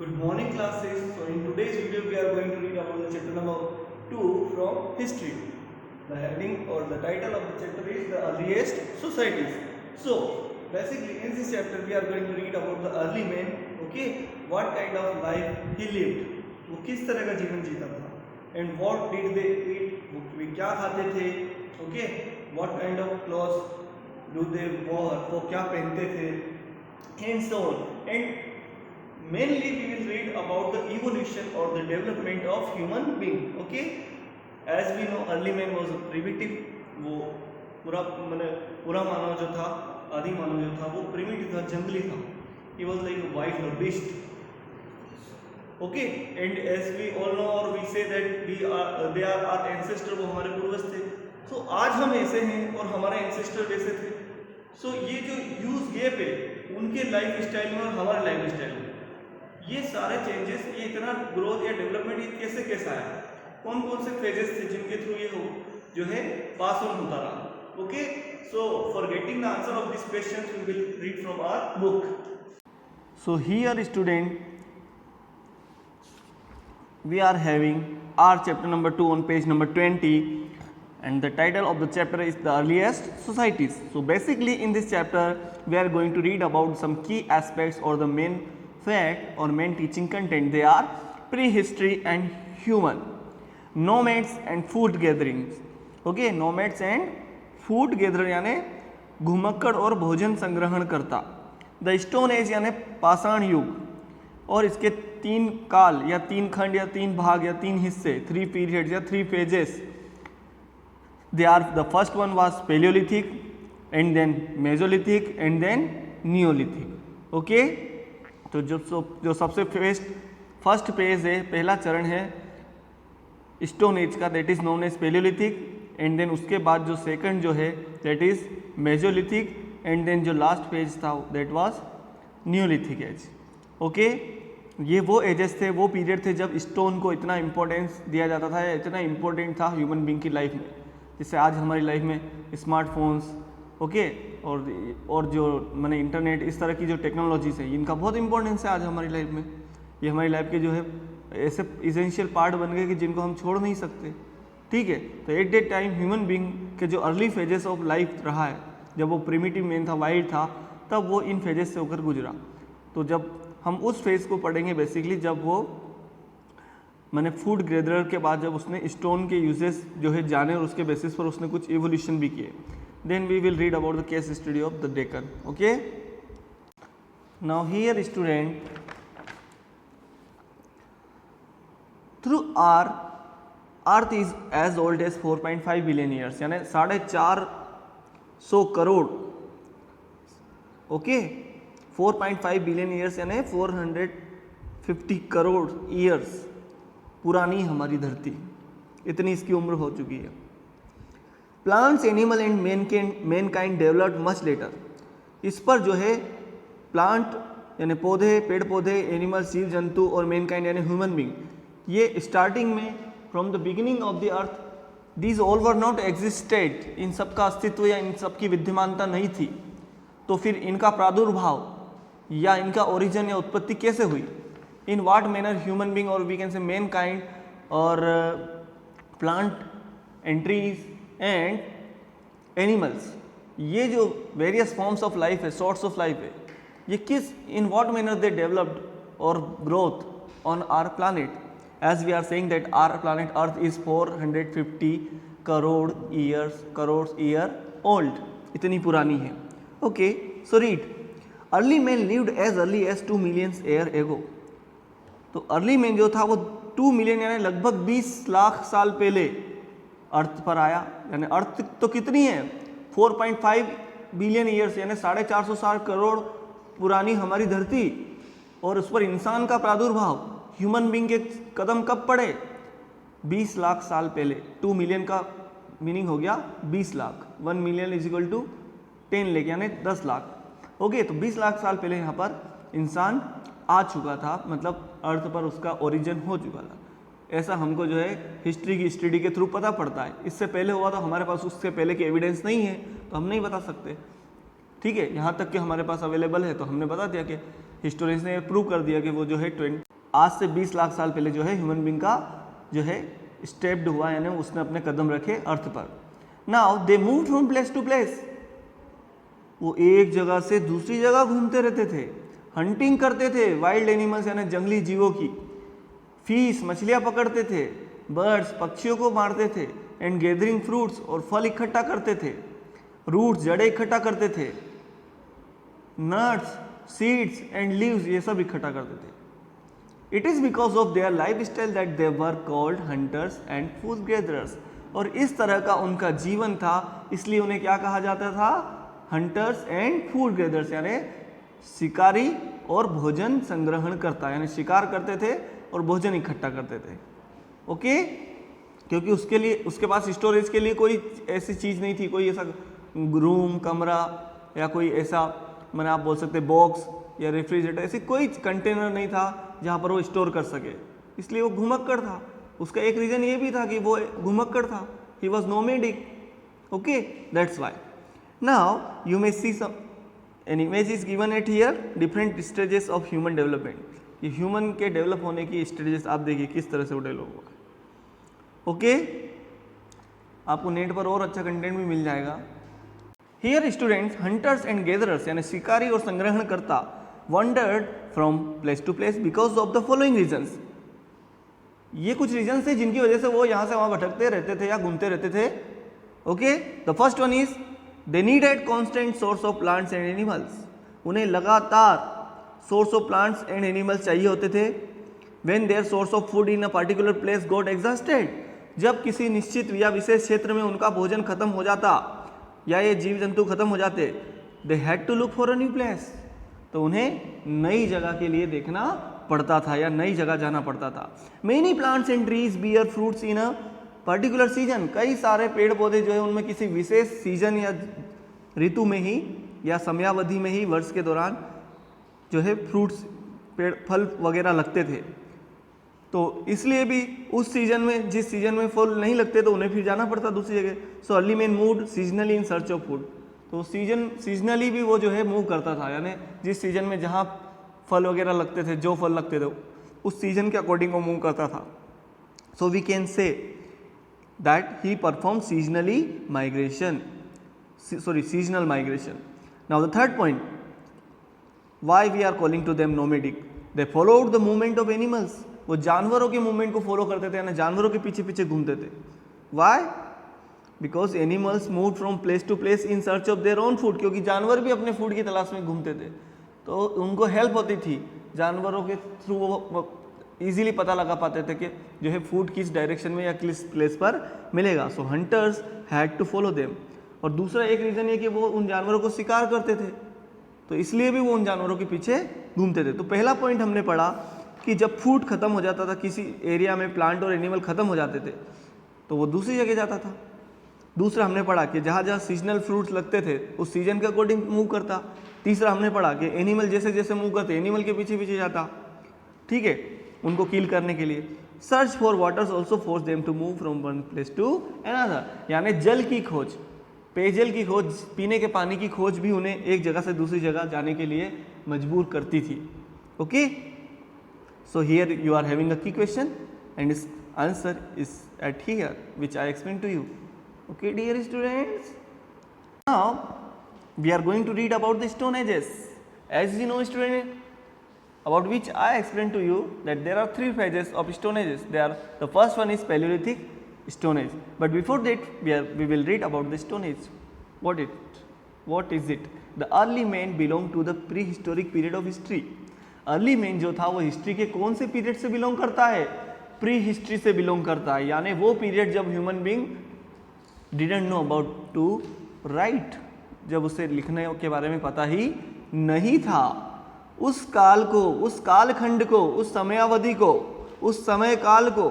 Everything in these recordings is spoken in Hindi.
Good morning classes. So in today's video we are going to read about the chapter number 2 from history. The heading or the title of the chapter is the earliest societies. So basically in this chapter we are going to read about the early man. Okay, what kind of life he lived. वो किस तरह का जीवन जीता था. And what did they eat? वे क्या खाते थे. Okay, what kind of clothes do they wear? वो क्या पहनते थे. And so on. And mainly we will read about the evolution or the development of human being. Okay, as we know early man was primitive. वो पूरा मानव जो था, आदि मानव जो था वो primitive था, जंगली था. He was like a wild or beast. Okay, and as we all know or we say that they are our ancestor, वो हमारे पूर्वज थे. So आज हम ऐसे हैं और हमारे ancestor वैसे थे. So ये जो ह्यूज गैप है उनके लाइफ स्टाइल में और हमारे लाइफ स्टाइल में, ये सारे चेंजेस, ये इतना ग्रोथ या डेवलपमेंट ये कैसे आया, कौन कौन से फेजेस थे जिनके थ्रू ये हो जो है पास ऑन होता रहा. Okay, so for getting the answer of this question we will read from our book. So here student we are having our chapter number 2 on page number 20 and the title of the chapter is the earliest societies. So basically in this chapter we are going to read about some key aspects or the main fact or main teaching content. They are prehistory and human, nomads and food gatherings. Okay, nomads and food gatherer यानी घुमक्कड़ और भोजन संग्रहण करता. द स्टोन एज यानी पाषाण युग और इसके 3 काल या 3 खंड या 3 भाग या 3 हिस्से, 3 पीरियड्स या 3 phases. They are, the first one was Paleolithic and then Mesolithic and then Neolithic. Okay, तो जो सबसे फर्स्ट फेज है, पहला चरण है स्टोन एज का, that is known as palaeolithic. And then उसके बाद जो सेकंड जो है that is mesolithic. And then जो लास्ट फेज था that was neolithic age. Okay, ये वो एजेस थे, वो पीरियड थे जब स्टोन को इतना इंपॉर्टेंस दिया जाता था, इतना इंपॉर्टेंट था ह्यूमन बींग की लाइफ में, जिससे आज हमारी लाइफ में स्मार्टफोन्स, ओके, और जो मैंने इंटरनेट, इस तरह की जो टेक्नोलॉजीज है इनका बहुत इंपॉर्टेंस है आज हमारी लाइफ में. ये हमारी लाइफ के जो है ऐसे इसेंशियल पार्ट बन गए कि जिनको हम छोड़ नहीं सकते. ठीक है, तो at that time human being के जो अर्ली फेजेस ऑफ लाइफ रहा है, जब वो प्रिमिटिव मैन था, वाइल्ड था, तब वो इन फेजेस से होकर गुजरा. तो जब हम उस फेज को पढ़ेंगे बेसिकली, जब वो मैंने फूड गैदरर के बाद जब उसने स्टोन के यूजेस जो है जाने और उसके बेसिस पर उसने कुछ एवोल्यूशन भी किए. Then we will read about the case study of the Deccan. Okay, now here student, through earth is as old as 4.5 billion years, यानी 450 करोड़. ओके, 4.5 बिलियन ईयर्स यानी 450 करोड़ ईयर्स पुरानी हमारी धरती, इतनी इसकी उम्र हो चुकी है. Plants, animal and man kind developed much later. इस पर जो है प्लांट यानी पौधे, पेड़ पौधे, एनिमल, जीव जंतु और मैन काइंड यानी ह्यूमन बींग, ये स्टार्टिंग में from the beginning of the earth these all were not existed. इन सब का अस्तित्व या इन सब की विद्यमानता नहीं थी. तो फिर इनका प्रादुर्भाव या इनका ओरिजिन या उत्पत्ति कैसे हुई? In what manner human being or we can say mankind or plant and trees and animals, ये जो various forms of life है, sorts of life है, ये किस, in what manner they developed or growth on our planet, as we are saying that our planet Earth is 450 crores year old, इतनी पुरानी है. Okay, so read. Early man lived as early as 2 million years ago. तो अर्ली मैन जो था वो 2 मिलियन यानी लगभग 20 लाख साल पहले अर्थ पर आया. यानी अर्थ तो कितनी है, 4.5 बिलियन ईयर्स यानी 450 करोड़ पुरानी हमारी धरती, और उस पर इंसान का प्रादुर्भाव, ह्यूमन बींग के कदम कब पड़े? 20 लाख साल पहले. 2 मिलियन का मीनिंग हो गया 20 lakh. 1 million is equal to 10 lakh यानी 10 लाख. ओके, तो 20 लाख साल पहले यहाँ पर इंसान आ चुका था, मतलब अर्थ पर उसका ओरिजिन हो चुका था. ऐसा हमको जो है हिस्ट्री की स्टडी के थ्रू पता पड़ता है. इससे पहले हुआ तो हमारे पास उससे पहले की एविडेंस नहीं है, तो हम नहीं बता सकते. ठीक है, यहाँ तक कि हमारे पास अवेलेबल है तो हमने बता दिया कि हिस्टोरियंस ने प्रूव कर दिया कि वो जो है आज से 20 लाख साल पहले जो है ह्यूमन बींग का जो है स्टेप्ड हुआ, यानी उसने अपने कदम रखे अर्थ पर। Now they move from place to place, वो एक जगह से दूसरी जगह घूमते रहते थे, हंटिंग करते थे वाइल्ड एनिमल्स यानी जंगली जीवों की, फिश मछलियां पकड़ते थे, बर्ड्स पक्षियों को मारते थे, एंड गैदरिंग फ्रूट्स और फल इकट्ठा करते थे, रूट्स जड़ें इकट्ठा करते थे, नट्स सीड्स एंड लीव्स ये सब इकट्ठा करते थे। It is because of their life style that they were called hunters and food gatherers, और इस तरह का उनका जीवन था इसलिए उन्हें क्या कहा जाता था, हंटर्स एंड फूड गैदरर्स, यानी शिकारी और भोजन संग्रहण करता, यानी शिकार करते थे और भोजन इकट्ठा करते थे। ओके, क्योंकि उसके लिए उसके पास स्टोरेज के लिए कोई ऐसी चीज़ नहीं थी, कोई ऐसा रूम कमरा या कोई ऐसा मैंने आप बोल सकते बॉक्स या रेफ्रिजरेटर, ऐसी कोई कंटेनर नहीं था जहाँ पर वो स्टोर कर सके, इसलिए वो घुमक्कड़ था। उसका एक रीज़न ये भी था कि वो घुमक्कड़ था, he was nomadic. Okay, that's why. Now you may see some an image is given at here, different stages of human development. ये ह्यूमन के डेवलप होने की स्टेजेस आप देखिए किस तरह से वो डेवलप हुआ। ओके, आपको नेट पर और अच्छा कंटेंट भी मिल जाएगा। Here students hunters and gatherers यानी शिकारी और संग्रहणकर्ता wandered from place to place because of the following reasons. ये कुछ रीजंस थे जिनकी वजह से वो यहाँ से वहाँ भटकते रहते थे या घूमते रहते थे। Okay, the first one is they needed constant source of plants and animals. उन्हें लगातार source of plants and animals चाहिए होते थे। When their source of food in a particular place got exhausted, जब किसी निश्चित या विशेष क्षेत्र में उनका भोजन खत्म हो जाता या ये जीव जंतु खत्म हो जाते, they had to look for a new place, तो उन्हें नई जगह के लिए देखना पड़ता था या नई जगह जाना पड़ता था। Many plants and trees bear fruits in a particular season, कई सारे पेड़ पौधे जो है उनमें किसी विशेष सीजन या ऋतु में ही या समयावधि में ही वर्ष के दौरान जो है फ्रूट्स पेड़ फल वगैरह लगते थे। तो इसलिए भी उस सीजन में जिस सीजन में फल नहीं लगते तो उन्हें फिर जाना पड़ता दूसरी जगह। So early man moved seasonally in search of food, तो सीजनली भी वो जो है मूव करता था, यानी जिस सीजन में जहाँ फल वगैरह लगते थे, जो फल लगते थे उस सीजन के अकॉर्डिंग वो मूव करता था। So we can say that he perform seasonal migration. Now the third point, why we are calling to them nomadic, they followed the movement of animals. वो जानवरों के मूवमेंट को फॉलो करते थे, यानी जानवरों के पीछे पीछे घूमते थे। Why? Because animals move from place to place in search of their own food, क्योंकि जानवर भी अपने फूड की तलाश में घूमते थे, तो उनको हेल्प होती थी। जानवरों के थ्रू वो इजीली पता लगा पाते थे कि जो है फूड किस डायरेक्शन में या किस प्लेस पर मिलेगा। So hunters had to follow them. और दूसरा एक रीज़न ये कि वो उन जानवरों को शिकार करते थे, तो इसलिए भी वो उन जानवरों के पीछे घूमते थे। तो पहला पॉइंट हमने पढ़ा कि जब फूड खत्म हो जाता था, किसी एरिया में प्लांट और एनिमल खत्म हो जाते थे, तो वो दूसरी जगह जाता था। दूसरा हमने पढ़ा कि जहाँ जहाँ सीजनल फ्रूट्स लगते थे उस सीजन के अकॉर्डिंग मूव करता। तीसरा हमने पढ़ा कि एनिमल जैसे जैसे मूव करते एनिमल के पीछे पीछे जाता, ठीक है, उनको किल करने के लिए। Search for waters also force them to move from one place to another, यानी जल की खोज, पेयजल की खोज, पीने के पानी की खोज भी उन्हें एक जगह से दूसरी जगह जाने के लिए मजबूर करती थी। Okay, so here you are having a key question and its answer is at here which I explain to you. Okay, dear students, now we are going to read about the Stone Ages. As you know, student, about which I explained to you that there are three phases of Stone Ages. The first one is Paleolithic Stone Age. But before that, we will read about the Stone Age. What is it? The early man belong to the prehistoric period of history. Early man जो था वो हिस्ट्री के कौन से पीरियड से बिलोंग करता है? प्री हिस्ट्री से बिलोंग करता है, यानी वो पीरियड जब human being didn't know about to write, जब उसे लिखने के बारे में पता ही नहीं था। उस काल को, उस कालखंड को, उस समयावधि को, उस समय काल को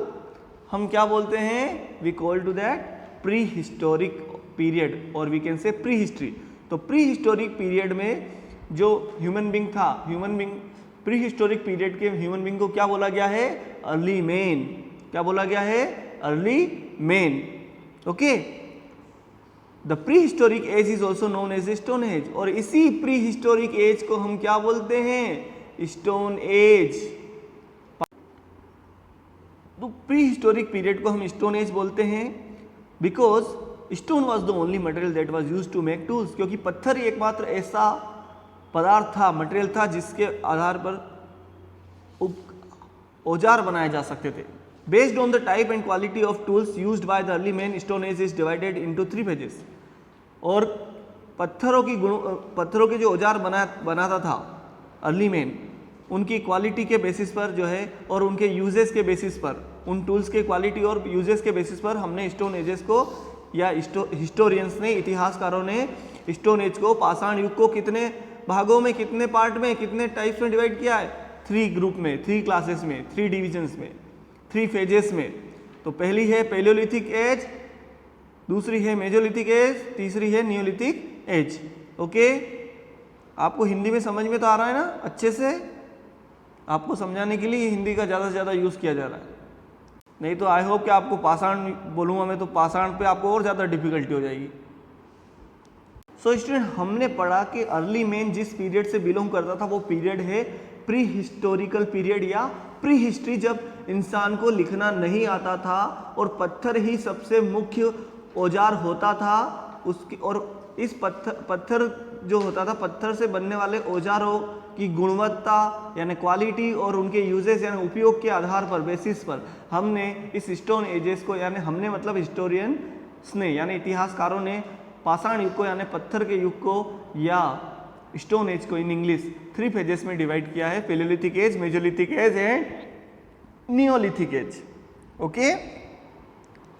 हम क्या बोलते हैं? We call to that prehistoric period, और we can say prehistory. तो प्री हिस्टोरिक पीरियड में जो ह्यूमन बींग था, human being prehistoric period के ह्यूमन बींग को क्या बोला गया है? Early man. क्या बोला गया है? Early man. Okay, the prehistoric age is also known as stone age, और इसी प्री हिस्टोरिक एज को हम क्या बोलते हैं? Stone age. तो प्री हिस्टोरिक पीरियड को हम स्टोन एज बोलते हैं because stone was the only material that was use to make tools, क्योंकि पत्थर ही एकमात्र ऐसा पदार्थ था, मटेरियल था जिसके आधार पर औजार बनाए जा सकते थे। Based on the type and quality of tools used by the early man, stone age is divided into 3 phases. और पत्थरों के जो औजार बनाता था अर्ली मैन, उनकी क्वालिटी के बेसिस पर जो है और उनके यूजेस के बेसिस पर, उन टूल्स के क्वालिटी और यूजेस के बेसिस पर हमने स्टोन एजेस को या हिस्टोरियंस ने, इतिहासकारों ने स्टोन एज को, पाषाण युग को कितने भागों में, कितने पार्ट में, कितने टाइप्स में डिवाइड किया है? 3 ग्रुप में, 3 क्लासेस में, 3 डिविजन्स में, 3 फेजेस में। तो पहली है पैलियोलिथिक एज, दूसरी है मेजोलिथिक एज, तीसरी है नियोलिथिक एज। ओके, आपको हिंदी में समझ में तो आ रहा है ना अच्छे से? आपको समझाने के लिए हिंदी का ज़्यादा से ज़्यादा यूज़ किया जा रहा है, नहीं तो आई होप कि आपको पाषाण बोलूँगा मैं तो पाषाण पे आपको और ज़्यादा डिफिकल्टी हो जाएगी। सो स्टूडेंट, हमने पढ़ा कि अर्ली मैन जिस पीरियड से बिलोंग करता था वो पीरियड है प्री हिस्टोरिकल पीरियड या प्री हिस्ट्री, जब इंसान को लिखना नहीं आता था और पत्थर ही सबसे मुख्य औजार होता था उसके। और इस पत्थर जो होता था, पत्थर से बनने वाले औजारों की गुणवत्ता यानी क्वालिटी और उनके यूजेस यानी उपयोग के आधार पर, बेसिस पर हमने इस स्टोन एजेस को, यानी हमने मतलब हिस्टोरियंस ने यानी इतिहासकारों ने पाषाण युग को यानी पत्थर के युग को या स्टोन एज को इन इंग्लिश 3 फेजेस में डिवाइड किया है, palaeolithic age, mesolithic age and neolithic age. Okay.